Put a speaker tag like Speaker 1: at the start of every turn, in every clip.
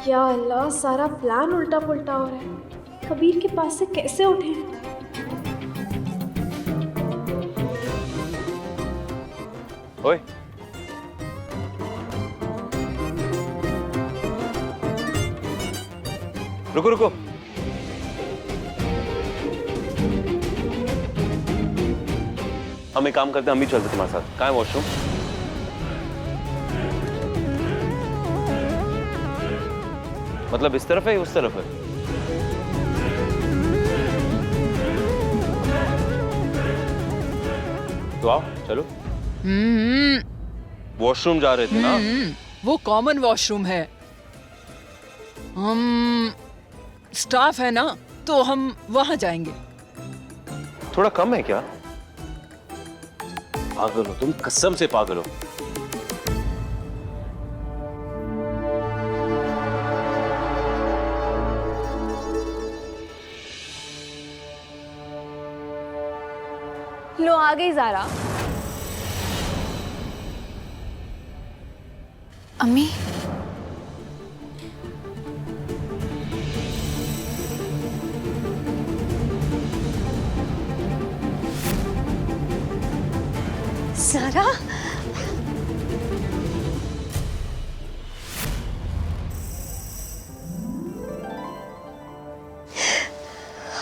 Speaker 1: या अल्लाह, सारा प्लान उल्टा पुल्टा हो रहा है। कबीर के पास से कैसे उठे?
Speaker 2: ओए, रुको रुको। हम एक काम करते हैं, हम भी चलते तुम्हारे साथ। कहाँ है वॉशरूम? मतलब इस तरफ है या उस तरफ है? तो आओ, चलो। वॉशरूम जा रहे थे ना?
Speaker 3: वो कॉमन वॉशरूम है। हम स्टाफ है ना, तो हम वहां जाएंगे।
Speaker 2: थोड़ा कम है क्या? पागल हो तुम, कसम से पागल हो।
Speaker 1: लो आ गई ज़ारा।
Speaker 4: अम्मी,
Speaker 5: ज़ारा,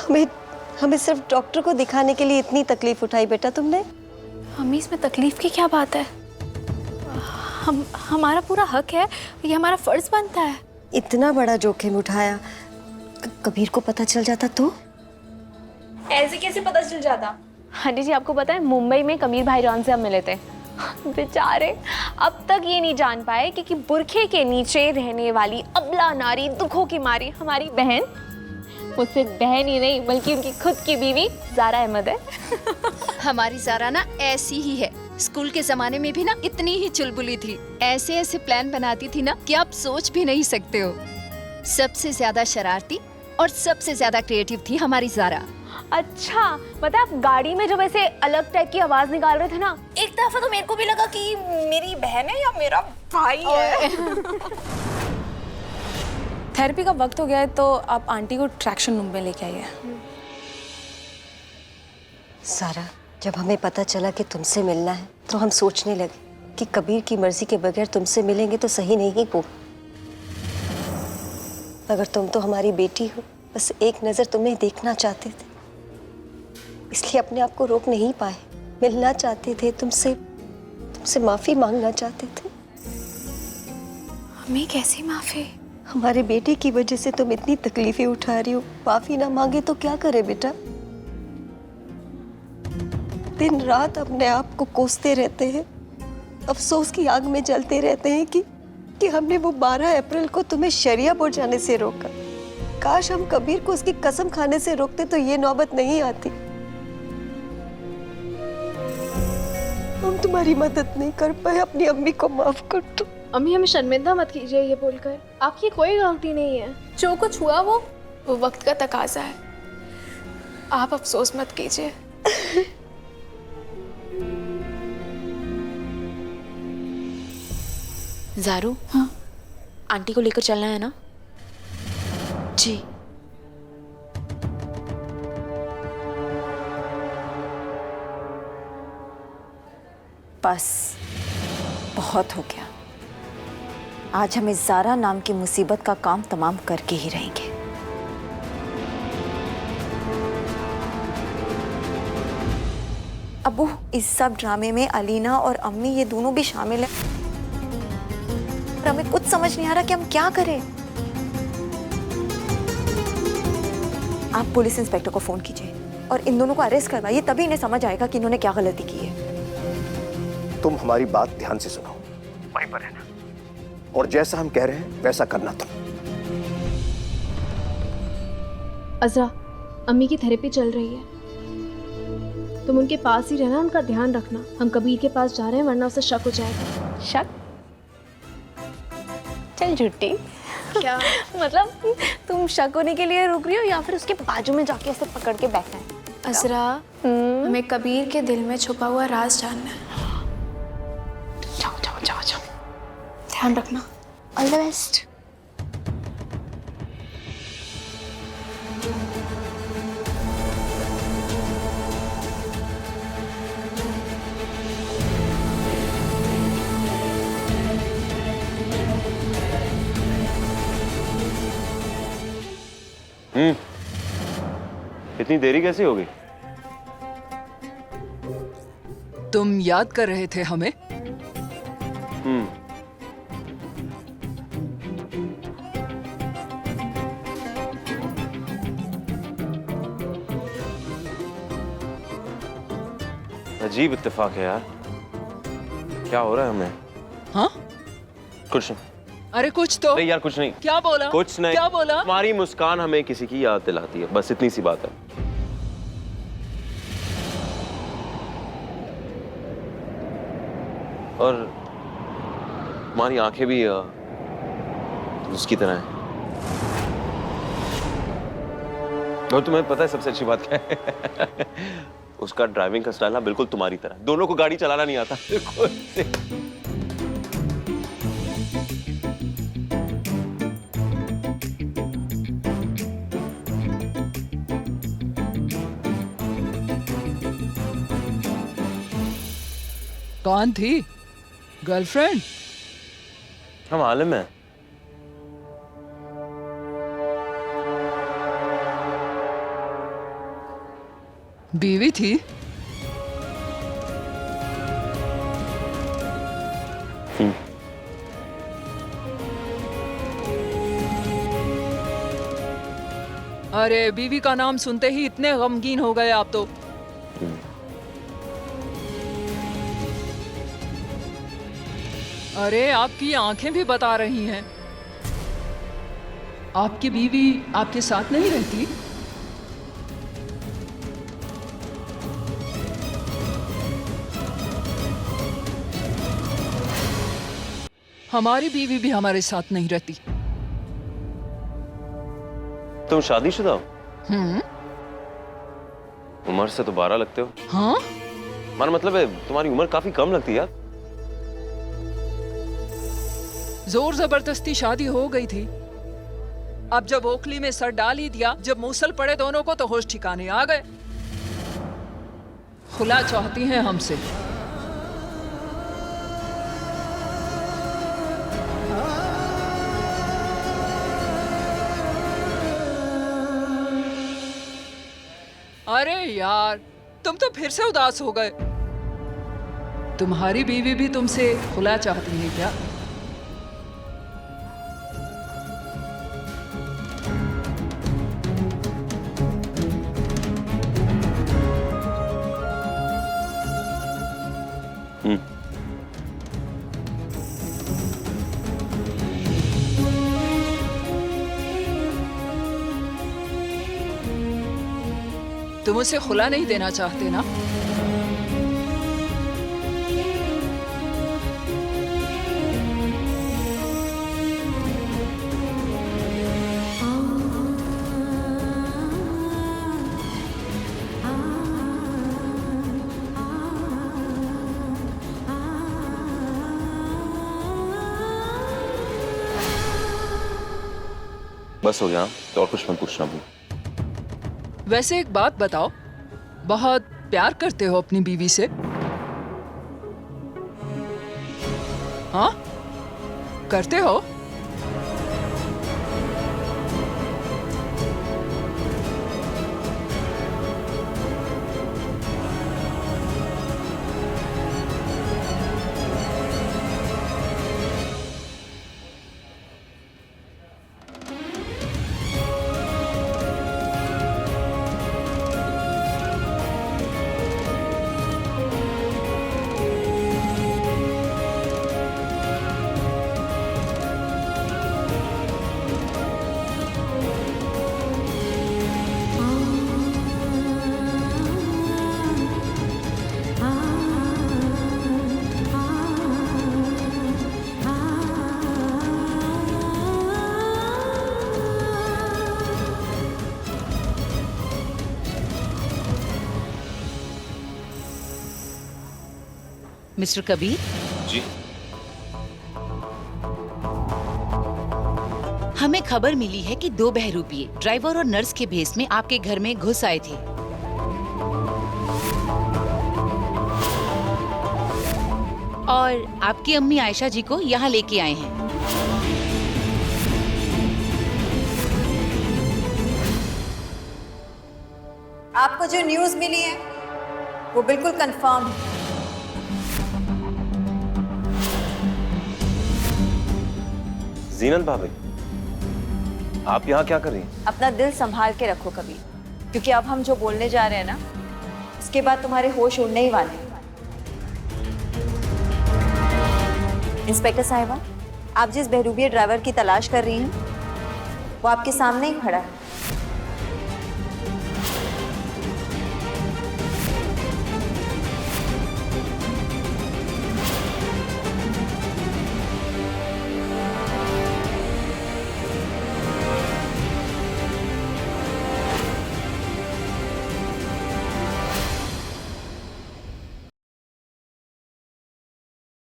Speaker 5: हमें हमें सिर्फ डॉक्टर को दिखाने के लिए इतनी तकलीफ उठाई बेटा तुमने।
Speaker 4: अम्मी इसमें तकलीफ की क्या बात है? हमारा पूरा हक है, ये हमारा फर्ज बनता है।
Speaker 5: इतना बड़ा जोखिम उठाया, कबीर को पता चल जाता तो?
Speaker 1: ऐसे कैसे पता चल जाता?
Speaker 6: आंटी जी, आपको पता है मुंबई में कबीर भाईजान से हम मिले थे। बेचारे अब तक ये नहीं जान पाए कि बुरखे के नीचे रहने वाली अबला नारी, दुखों की मारी हमारी बहन, मुझसे बहन ही नहीं बल्कि उनकी खुद की बीवी ज़ारा अहमद है।
Speaker 7: हमारी ज़ारा ना ऐसी ही है। स्कूल के जमाने में भी ना इतनी ही चुलबुली थी। ऐसे ऐसे प्लान बनाती थी ना कि आप सोच भी नहीं सकते हो। सबसे ज्यादा शरारती और सबसे ज्यादा क्रिएटिव थी हमारी ज़ारा।
Speaker 6: अच्छा, पता है आप गाड़ी में जब ऐसे अलग टाइप की आवाज निकाल रहे थे ना, एक दफा तो मेरे को भी लगा कि मेरी बहन है या मेरा भाई है।
Speaker 4: थेरेपी का वक्त हो गया है, तो आप आंटी को ट्रैक्शन रूम में लेके आइए।
Speaker 5: सारा, जब हमें पता चला कि तुमसे मिलना है तो हम सोचने लगे कि कबीर की मर्जी के बगैर तुमसे मिलेंगे तो सही नहीं होगा। मगर तुम तो हमारी बेटी हो, बस एक नजर तुम्हें देखना चाहते थे, इसलिए अपने आप को रोक नहीं पाए। मिलना चाहते थे तुमसे माफी मांगना चाहते थे।
Speaker 4: अम्मी कैसी माफी?
Speaker 5: हमारे बेटे की वजह से तुम इतनी तकलीफें उठा रही हो, माफी ना मांगे तो क्या करे बेटा? दिन रात अपने आप को कोसते रहते हैं, अफसोस की आग में जलते रहते हैं कि हमने वो 12 अप्रैल को तुम्हें शरिया बोर्ड जाने से रोका। काश हम कबीर को उसकी कसम खाने से रोकते तो ये नौबत नहीं आती। हम तुम्हारी मदद नहीं कर पाए, अपनी अम्मी को माफ कर दो।
Speaker 1: अम्मी हमें शर्मिंदा मत कीजिए ये बोलकर, आपकी कोई गलती नहीं है।
Speaker 4: जो कुछ हुआ वो वक्त का तकाजा है। आप अफसोस मत कीजिए।
Speaker 8: ज़ारू, हाँ? आंटी को लेकर चलना है ना?
Speaker 4: जी।
Speaker 9: बस बहुत हो गया। आज हमें ज़ारा नाम की मुसीबत का काम तमाम करके ही रहेंगे। अबू, इस सब ड्रामे में अलीना और अम्मी ये दोनों भी शामिल हैं। हमें कुछ समझ नहीं आ रहा कि हम क्या करें। आप पुलिस इंस्पेक्टर को फोन कीजिए और इन दोनों को अरेस्ट करवाइए, तभी इन्हें समझ आएगा कि इन्होंने क्या गलती की है।
Speaker 10: तुम हमारी बात ध्यान से सुनो, वहीं पर रहना और जैसा हम कह रहे हैं वैसा करना तुम।
Speaker 1: अज़रा, अम्मी की थेरेपी चल रही है, तुम उनके पास ही रहना, उनका ध्यान रखना। हम कबीर के पास जा रहे हैं वरना उसे शक हो जाएगा।
Speaker 6: शक? चल झूठी।
Speaker 1: क्या
Speaker 6: मतलब तुम शक होने के लिए रुक रही हो या फिर उसके बाजू में जाके ऐसे पकड़ के बैठना है?
Speaker 4: अज़रा, हमें कबीर के दिल में छुपा हुआ राज जानना है।
Speaker 6: जाओ जाओ जाओ जाओ,
Speaker 4: ध्यान रखना।
Speaker 6: All the best.
Speaker 2: इतनी देरी कैसे हो गई?
Speaker 3: तुम याद कर रहे थे हमें?
Speaker 2: अजीब इत्तेफाक है यार। क्या हो रहा है हमें?
Speaker 3: हाँ?
Speaker 2: कुछ नहीं।
Speaker 3: अरे कुछ तो।
Speaker 2: नहीं यार कुछ नहीं।
Speaker 3: क्या बोला?
Speaker 2: कुछ नहीं।
Speaker 3: क्या बोला?
Speaker 2: तुम्हारी मुस्कान हमें किसी की याद दिलाती है, बस इतनी सी बात है। और तुम्हारी आंखें भी उसकी तरह हैं। और तुम्हें पता है सबसे अच्छी बात क्या है? उसका ड्राइविंग का स्टाइल ना बिल्कुल तुम्हारी तरह। दोनों को गाड़ी चलाना नहीं आता।
Speaker 3: कौन थी? गर्लफ्रेंड?
Speaker 2: हम आलम हैं।
Speaker 3: बीवी थी? अरे बीवी का नाम सुनते ही इतने गमगीन हो गए आप तो। अरे आपकी आंखें भी बता रही हैं। आपकी बीवी आपके साथ नहीं रहती? हमारी बीवी भी हमारे साथ नहीं रहती।
Speaker 2: तुम शादीशुदा हो? उम्र से तो 12 लगते हो।
Speaker 3: हाँ?
Speaker 2: हमारा मतलब है तुम्हारी उम्र काफी कम लगती है यार।
Speaker 3: जोर जबरदस्ती शादी हो गई थी। अब जब ओखली में सर डाल ही दिया, जब मूसल पड़े दोनों को, तो होश ठिकाने आ गए। खुला चाहती हैं हमसे। अरे यार, तुम तो फिर से उदास हो गए। तुम्हारी बीवी भी तुमसे खुला चाहती है क्या? तुम उसे खुला नहीं देना चाहते ना?
Speaker 2: बस हो गया, तो और कुछ मत पूछना भी।
Speaker 3: वैसे एक बात बताओ, बहुत प्यार करते हो अपनी बीवी से? हाँ? करते हो?
Speaker 11: मिस्टर कबीर
Speaker 2: जी।
Speaker 11: हमें खबर मिली है कि 2 बहरूपिये ड्राइवर और नर्स के भेस में आपके घर में घुस आए थे। और आपकी अम्मी आयशा जी को यहाँ लेके आए हैं।
Speaker 9: आपको जो न्यूज़ मिली है वो बिल्कुल कंफर्म है।
Speaker 2: जीनत भाभी, आप यहाँ क्या कर रही हैं?
Speaker 9: अपना दिल संभाल के रखो कबीर, क्योंकि अब हम जो बोलने जा रहे हैं ना, उसके बाद तुम्हारे होश उड़ने ही वाले हैं। इंस्पेक्टर साहिबा, आप जिस बहरूपिये ड्राइवर की तलाश कर रही हैं वो आपके सामने ही खड़ा है।